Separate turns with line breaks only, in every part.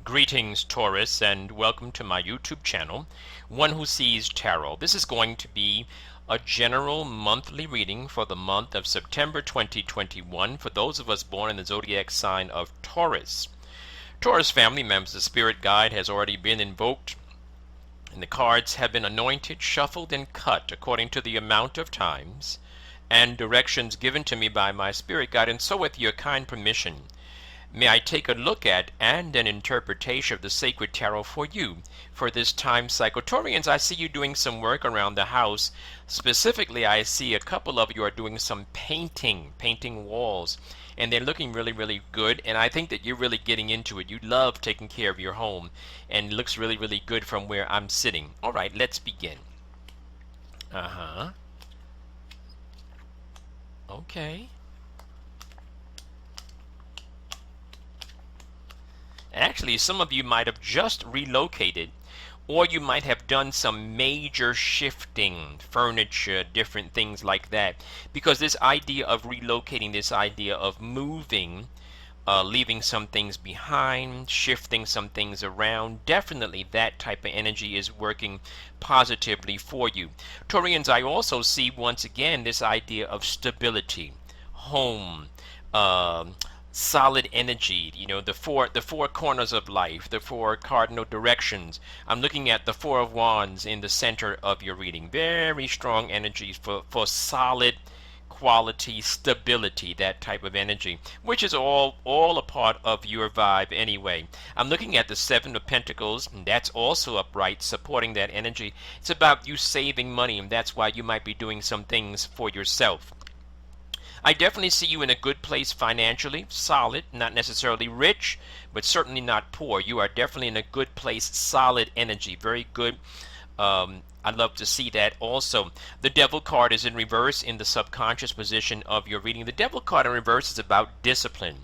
Greetings, Taurus, and welcome to my YouTube channel, One Who Sees Tarot. This is going to be a general monthly reading for the month of September 2021 for those of us born in the zodiac sign of Taurus. Taurus family members, the spirit guide has already been invoked, and the cards have been anointed, shuffled, and cut according to the amount of times and directions given to me by my spirit guide, and so with your kind permission, may I take a look at and an interpretation of the sacred tarot for you for this time cycle. Taurians, I see you doing some work around the house. Specifically, I see a couple of you are doing some painting walls, and they're looking really, really good, and I think that you're really getting into it. You love taking care of your home, and it looks really, really good from where I'm sitting. All right, let's begin. Okay. Actually, some of you might have just relocated, or you might have done some major shifting, furniture, different things like that. Because this idea of relocating, this idea of moving, leaving some things behind, shifting some things around, definitely that type of energy is working positively for you. Taurians, I also see once again this idea of stability, home, solid energy, the four corners of life, the four cardinal directions. I'm looking at the Four of Wands in the center of your reading. Very strong energies for solid quality, stability, that type of energy, which is all a part of your vibe anyway. I'm looking at the Seven of Pentacles, and that's also upright, supporting that energy. It's about you saving money, and that's why you might be doing some things for yourself. I definitely see you in a good place financially, solid, not necessarily rich, but certainly not poor. You are definitely in a good place, solid energy, very good. I love to see that also. The Devil card is in reverse in the subconscious position of your reading. The Devil card in reverse is about discipline.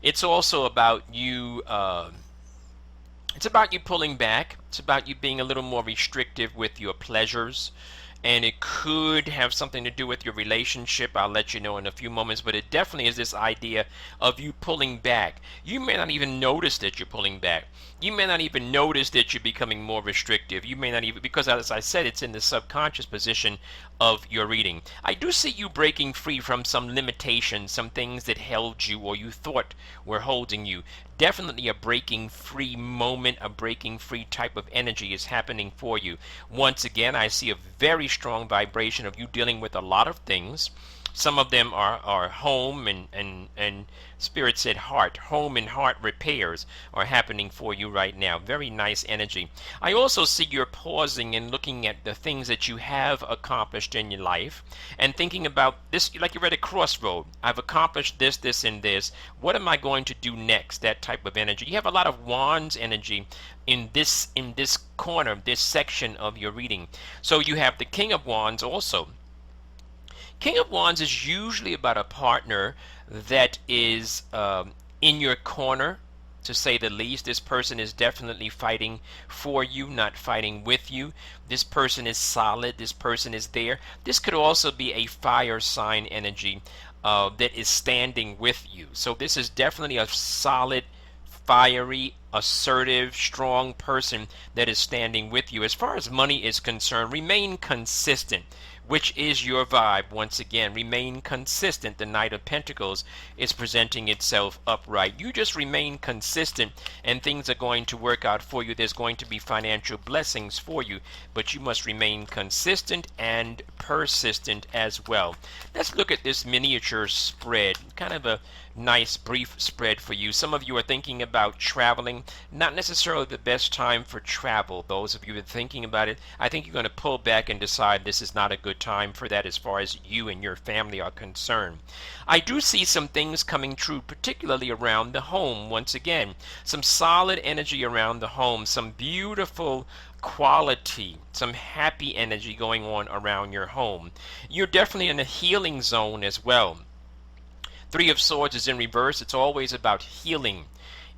It's also about you, it's about you pulling back. It's about you being a little more restrictive with your pleasures. And it could have something to do with your relationship. I'll let you know in a few moments, but it definitely is this idea of you pulling back. You may not even notice that you're pulling back. You may not even notice that you're becoming more restrictive. You may not even, because as I said, it's in the subconscious position of your reading. I do see you breaking free from some limitations, some things that held you or you thought were holding you. Definitely a breaking free moment, a breaking free type of energy is happening for you. Once again, I see a very strong vibration of you dealing with a lot of things. Some of them are home and Spirit said heart. Home and heart repairs are happening for you right now. Very nice energy. I also see you're pausing and looking at the things that you have accomplished in your life and thinking about this like you're at a crossroad. I've accomplished this, this, and this. What am I going to do next? That type of energy. You have a lot of Wands energy in this corner, this section of your reading. So you have the King of Wands also. King of Wands is usually about a partner that is in your corner, to say the least. This person is definitely fighting for you, not fighting with you. This person is solid. This person is there. This could also be a fire sign energy that is standing with you. So this is definitely a solid, fiery, assertive, strong person that is standing with you. As far as money is concerned, remain consistent, which is your vibe. Once again, remain consistent. The Knight of Pentacles is presenting itself upright. You just remain consistent and things are going to work out for you. There's going to be financial blessings for you, but you must remain consistent and persistent as well. Let's look at this miniature spread, kind of a nice brief spread for you. Some of you are thinking about traveling. Not necessarily the best time for travel. Those of you that are thinking about it, I think you're going to pull back and decide this is not a good time for that as far as you and your family are concerned. I do see some things coming true, particularly around the home. Once again, some solid energy around the home, some beautiful quality, some happy energy going on around your home. You're definitely in a healing zone as well. Three of Swords is in reverse. It's always about healing.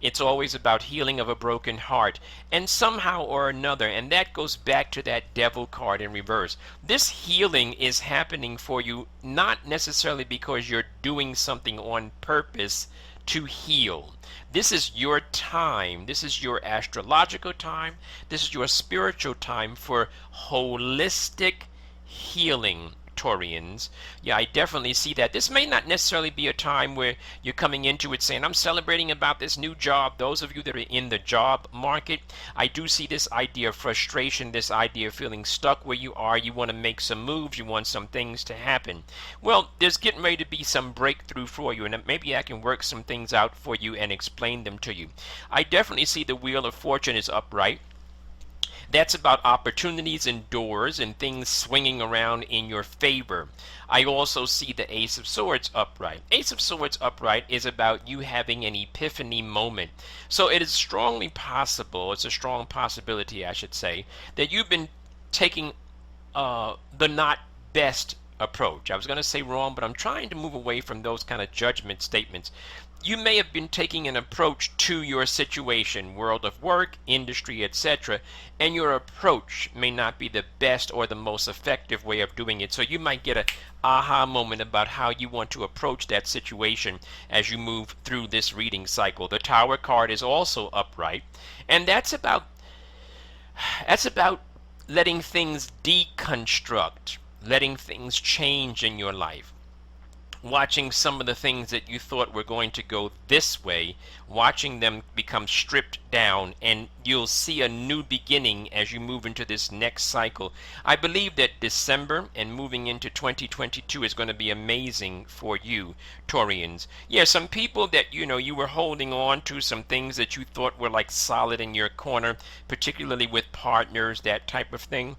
It's always about healing of a broken heart, and somehow or another, and that goes back to that Devil card in reverse. This healing is happening for you not necessarily because you're doing something on purpose to heal. This is your time. This is your astrological time. This is your spiritual time for holistic healing, Taurians. Yeah, I definitely see that. This may not necessarily be a time where you're coming into it saying, I'm celebrating about this new job. Those of you that are in the job market, I do see this idea of frustration, this idea of feeling stuck where you are. You want to make some moves. You want some things to happen. Well, there's getting ready to be some breakthrough for you, and maybe I can work some things out for you and explain them to you. I definitely see the Wheel of Fortune is upright. That's about opportunities and doors and things swinging around in your favor. I also see the Ace of Swords upright. Ace of Swords upright is about you having an epiphany moment. So it is strongly possible, it's a strong possibility, I should say, that you've been taking the not best approach. I was going to say wrong, but I'm trying to move away from those kind of judgment statements. You may have been taking an approach to your situation, world of work, industry, etc., and your approach may not be the best or the most effective way of doing it. So you might get an aha moment about how you want to approach that situation as you move through this reading cycle. The Tower card is also upright, and that's about letting things deconstruct, letting things change in your life. Watching some of the things that you thought were going to go this way, watching them become stripped down, and you'll see a new beginning as you move into this next cycle. I believe that December and moving into 2022 is going to be amazing for you, Taurians. Yeah, some people that you were holding on to, some things that you thought were like solid in your corner, particularly with partners, that type of thing.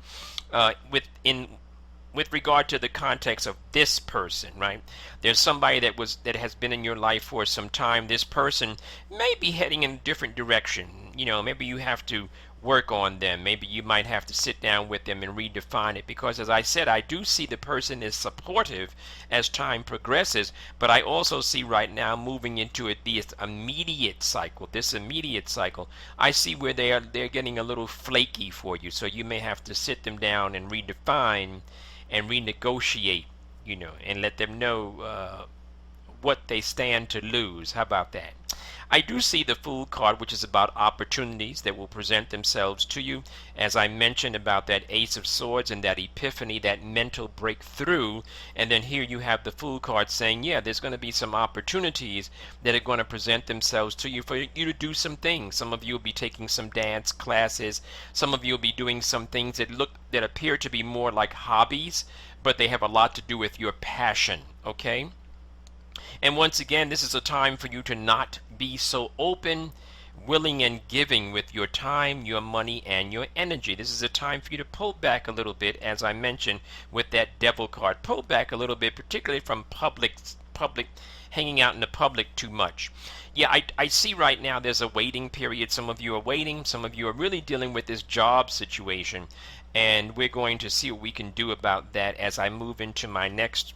With regard to the context of this person, right? There's somebody that has been in your life for some time. This person may be heading in a different direction. Maybe you have to work on them. Maybe you might have to sit down with them and redefine it, because as I said, I do see the person is supportive as time progresses, but I also see right now moving into this immediate cycle, I see where they're getting a little flaky for you. So you may have to sit them down and redefine and renegotiate, and let them know what they stand to lose. How about that? I do see the Fool card, which is about opportunities that will present themselves to you. As I mentioned about that Ace of Swords and that epiphany, that mental breakthrough. And then here you have the Fool card saying, yeah, there's going to be some opportunities that are going to present themselves to you for you to do some things. Some of you will be taking some dance classes. Some of you will be doing some things that appear to be more like hobbies, but they have a lot to do with your passion, okay? And once again, this is a time for you to not be so open, willing, and giving with your time, your money, and your energy. This is a time for you to pull back a little bit, as I mentioned with that Devil card. Pull back a little bit, particularly from public hanging out in the public too much. Yeah, I see right now there's a waiting period. Some of you are waiting. Some of you are really dealing with this job situation. And we're going to see what we can do about that as I move into my next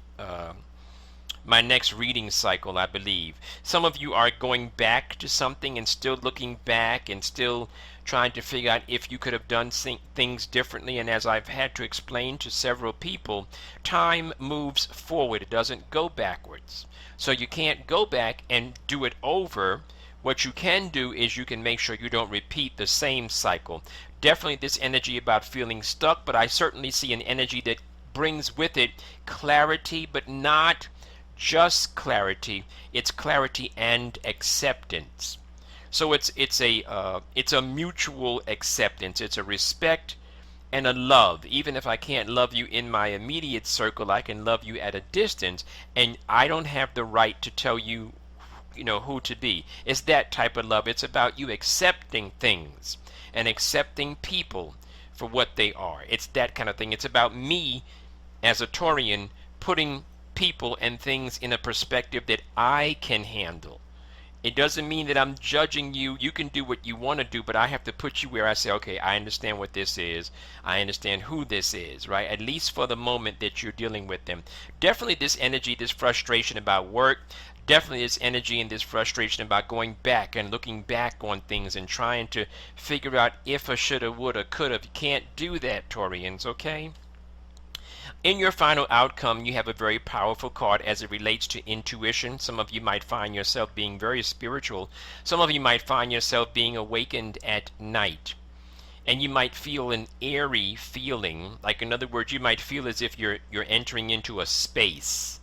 reading cycle, I believe. Some of you are going back to something and still looking back and still trying to figure out if you could have done things differently. And as I've had to explain to several people, time moves forward. It doesn't go backwards. So you can't go back and do it over. What you can do is you can make sure you don't repeat the same cycle. Definitely this energy about feeling stuck, but I certainly see an energy that brings with it clarity, but not just clarity. It's clarity and acceptance. So it's a mutual acceptance. It's a respect and a love. Even if I can't love you in my immediate circle, I can love you at a distance, and I don't have the right to tell you who to be. It's that type of love. It's about you accepting things and accepting people for what they are. It's that kind of thing. It's about me as a Taurian putting people and things in a perspective that I can handle. It doesn't mean that I'm judging you. You can do what you want to do, but I have to put you where I say, okay, I understand what this is. I understand who this is, right? At least for the moment that you're dealing with them. Definitely this energy, this frustration about work. Definitely this energy and this frustration about going back and looking back on things and trying to figure out if I shoulda, woulda, coulda. You can't do that, Taurians, okay? In your final outcome, you have a very powerful card as it relates to intuition. Some of you might find yourself being very spiritual. Some of you might find yourself being awakened at night. And you might feel an airy feeling, like in other words, you might feel as if you're entering into a space,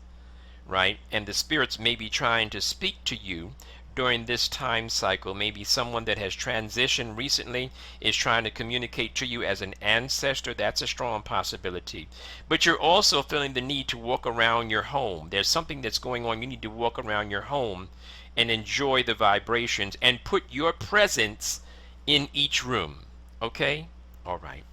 right? And the spirits may be trying to speak to you during this time cycle. Maybe someone that has transitioned recently is trying to communicate to you as an ancestor. That's a strong possibility. But you're also feeling the need to walk around your home. There's something that's going on. You need to walk around your home and enjoy the vibrations and put your presence in each room. Okay? All right.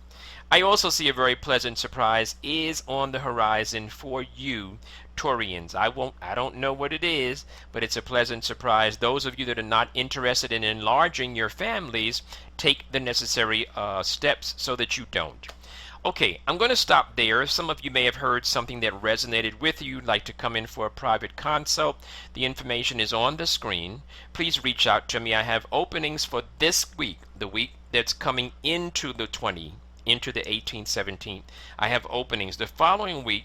I also see a very pleasant surprise is on the horizon for you, Taurians. I don't know what it is, but it's a pleasant surprise. Those of you that are not interested in enlarging your families, take the necessary steps so that you don't. Okay, I'm going to stop there. Some of you may have heard something that resonated with you. You'd like to come in for a private consult. The information is on the screen. Please reach out to me. I have openings for this week, the week that's coming into the 18th, 17th. I have openings. The following week,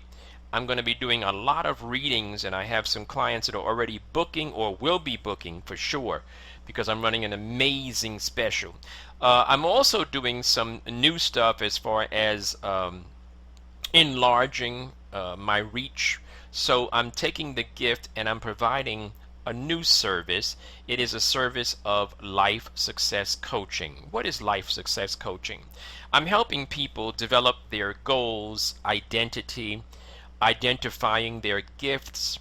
I'm going to be doing a lot of readings, and I have some clients that are already booking or will be booking for sure because I'm running an amazing special. I'm also doing some new stuff as far as enlarging my reach. So I'm taking the gift and I'm providing a new service. It is a service of life success coaching. What is life success coaching? I'm helping people develop their goals, identity, identifying their gifts,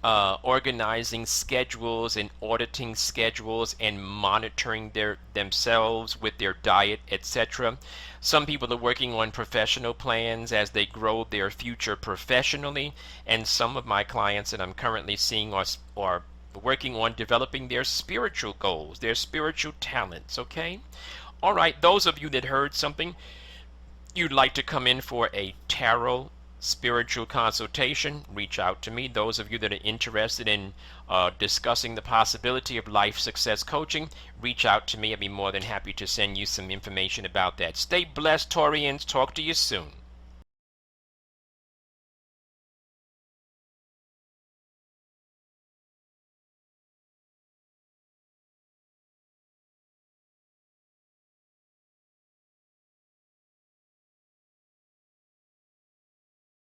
organizing schedules and auditing schedules and monitoring themselves with their diet, etc. Some people are working on professional plans as they grow their future professionally, and some of my clients that I'm currently seeing are working on developing their spiritual goals, their spiritual talents. Okay? All right, those of you that heard something, you'd like to come in for a tarot spiritual consultation, reach out to me. Those of you that are interested in discussing the possibility of life success coaching, reach out to me. I'd be more than happy to send you some information about that. Stay blessed, Taurians. Talk to you soon.